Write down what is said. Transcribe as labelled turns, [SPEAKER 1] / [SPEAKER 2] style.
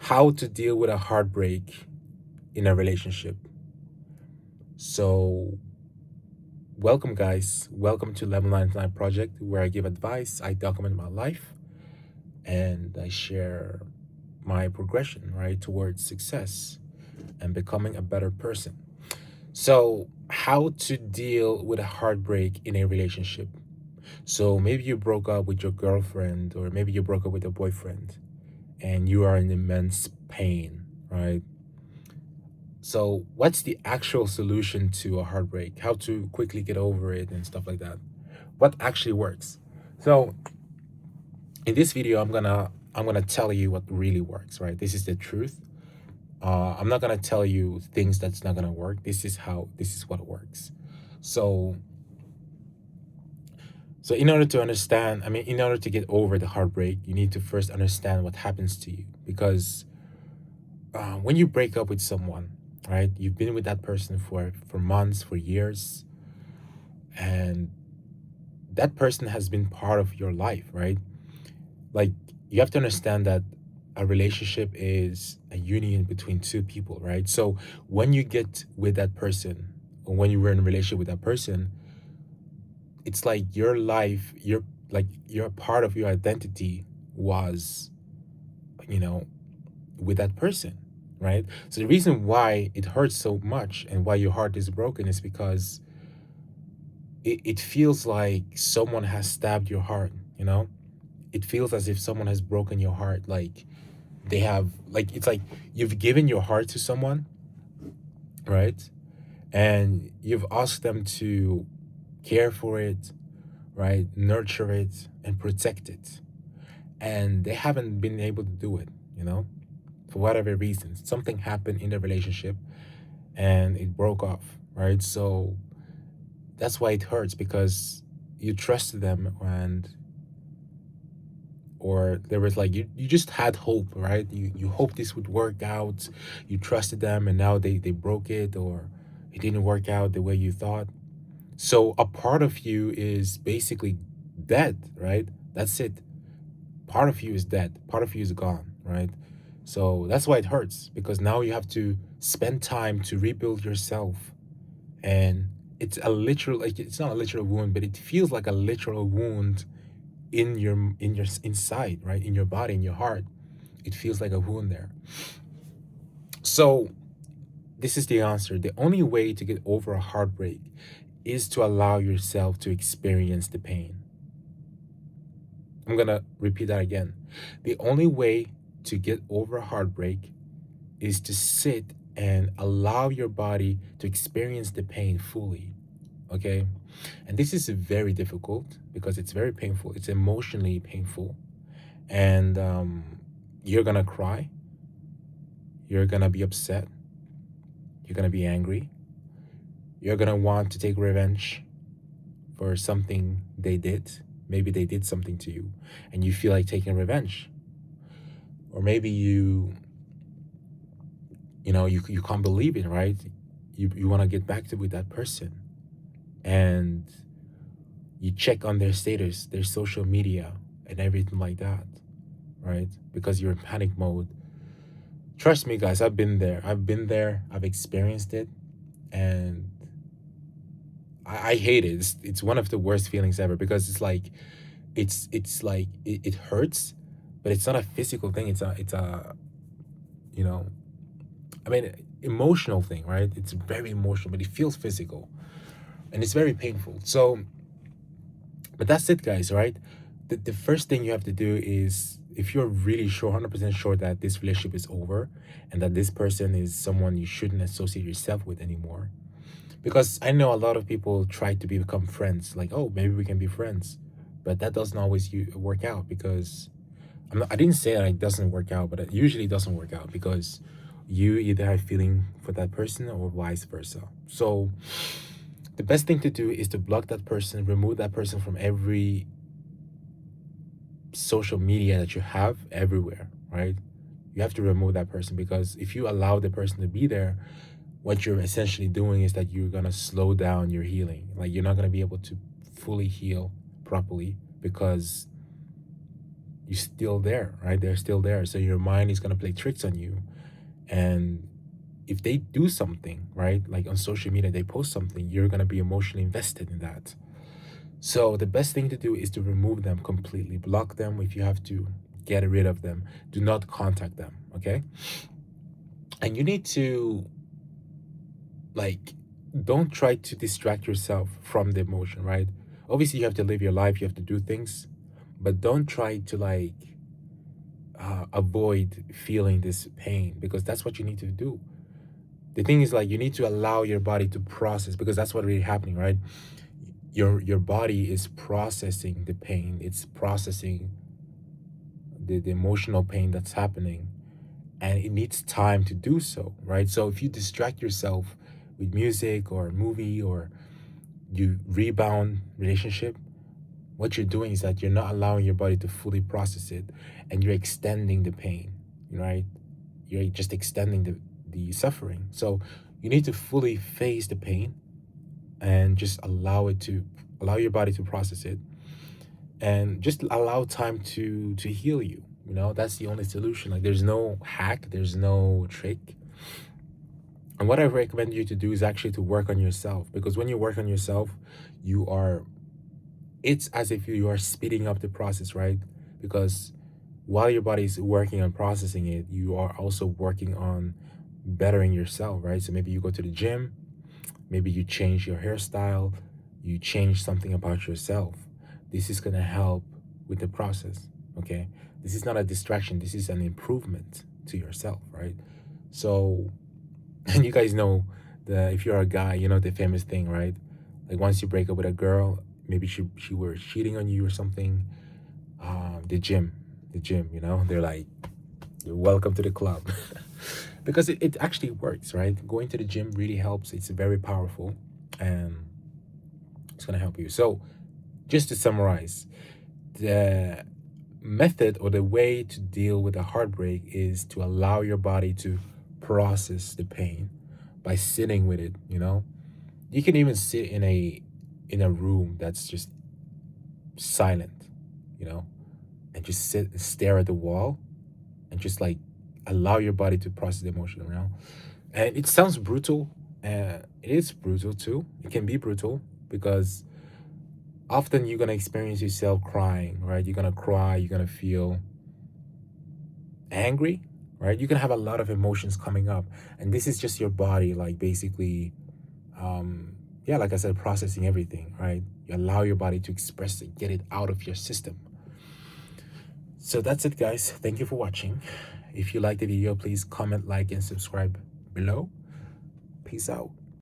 [SPEAKER 1] how to deal with a heartbreak in a relationship. So, welcome, guys. Welcome to Level 99 Project, where I give advice, I document my life, and I share my progression, right, towards success and becoming a better person. So, how to deal with a heartbreak in a relationship. So, maybe you broke up with your girlfriend, or maybe you broke up with your boyfriend, and you are in immense pain, right? So, what's the actual solution to a heartbreak? How to quickly get over it and stuff like that? What actually works? So, in this video, I'm gonna tell you what really works, right? This is the truth. I'm not gonna tell you things that's not gonna work. This is what works. So, so in order to understand, I mean, in order to get over the heartbreak, you need to first understand what happens to you because when you break up with someone, right? You've been with that person for months, for years, and that person has been part of your life, right? Like you have to understand that a relationship is a union between two people, right? So when you get with that person, or when you were in a relationship with that person, it's like your life, your part of your identity was, you know, with that person, right? So the reason why it hurts so much and why your heart is broken is because it feels like someone has stabbed your heart, you know? It feels as if someone has broken your heart. Like they have, like, it's like you've given your heart to someone, right? And you've asked them to care for it, right? Nurture it and protect it. And they haven't been able to do it, you know? For whatever reason. Something happened in the relationship and it broke off, right? So that's why it hurts because you trusted them and or there was like you just had hope, right? You hoped this would work out. You trusted them and now they broke it or it didn't work out the way you thought. So a part of you is basically dead, right? That's it. Part of you is dead. Part of you is gone, right? So that's why it hurts because now you have to spend time to rebuild yourself. And it's a literal, like it's not a literal wound, but it feels like a literal wound in your inside, right? In your body, in your heart. It feels like a wound there. So this is the answer. The only way to get over a heartbreak is to allow yourself to experience the pain. I'm gonna repeat that again. The only way to get over heartbreak is to sit and allow your body to experience the pain fully. Okay? And this is very difficult because it's very painful. It's emotionally painful. And you're gonna cry. You're gonna be upset. You're gonna be angry. You're gonna want to take revenge for something they did. Maybe they did something to you and you feel like taking revenge. Or maybe you can't believe it, right? You want to get back to with that person and you check on their status, their social media and everything like that, right? Because you're in panic mode. Trust me, guys, I've been there. I've experienced it, and I hate it. It's one of the worst feelings ever because it's like it hurts, but it's not a physical thing. It's a you know, I mean, emotional thing, right? It's very emotional, but it feels physical and it's very painful. So, but that's it, guys, right? The first thing you have to do is if you're really sure, 100% sure that this relationship is over and that this person is someone you shouldn't associate yourself with anymore. Because I know a lot of people try to become friends, like, oh, maybe we can be friends. But that doesn't always work out because I didn't say that it doesn't work out, but it usually doesn't work out because you either have feeling for that person or vice versa. So the best thing to do is to block that person, remove that person from every social media that you have everywhere, right? You have to remove that person because if you allow the person to be there, what you're essentially doing is that you're going to slow down your healing. Like you're not going to be able to fully heal properly because you're still there, right? They're still there. So your mind is gonna play tricks on you. And if they do something, right, like on social media, they post something, you're gonna be emotionally invested in that. So the best thing to do is to remove them completely, block them if you have to, get rid of them. Do not contact them, okay? And you need to, like, don't try to distract yourself from the emotion, right? Obviously, you have to live your life, you have to do things, but don't try to, like, avoid feeling this pain, because that's what you need to do. The thing is, like, you need to allow your body to process, because that's what really happening, right? Your body is processing the pain, it's processing the emotional pain that's happening, and it needs time to do so, right? So if you distract yourself with music or a movie, or you rebound relationship, what you're doing is that you're not allowing your body to fully process it, and you're extending the pain, right? You're just extending the suffering. So you need to fully face the pain and just allow your body to process it, and just allow time to heal you. That's the only solution. Like, there's no hack, there's no trick. And what I recommend you to do is actually to work on yourself, because when you work on yourself, you are it's as if you are speeding up the process, right? Because while your body is working on processing it, you are also working on bettering yourself, right? So maybe you go to the gym, maybe you change your hairstyle, you change something about yourself. This is going to help with the process, okay? This is not a distraction, this is an improvement to yourself, right? So, and you guys know, if you're a guy, you know the famous thing, right? Like, once you break up with a girl, maybe she were cheating on you or something. The gym, they're like, you're welcome to the club. Because it actually works, right? Going to the gym really helps. It's very powerful, and it's gonna help you. So, just to summarize, the method or the way to deal with a heartbreak is to allow your body to process the pain by sitting with it. You can even sit in a room that's just silent, you know and just sit and stare at the wall, and just, like, allow your body to process the emotion around. And it sounds brutal, and it is brutal too. It can be brutal, because often you're gonna experience yourself crying, right? You're gonna cry, you're gonna feel angry, right? You can have a lot of emotions coming up, and this is just your body, like, basically, yeah, like I said, processing everything, right? You allow your body to express it, get it out of your system. So that's it, guys. Thank you for watching. If you like the video, please comment, like, and subscribe below. Peace out.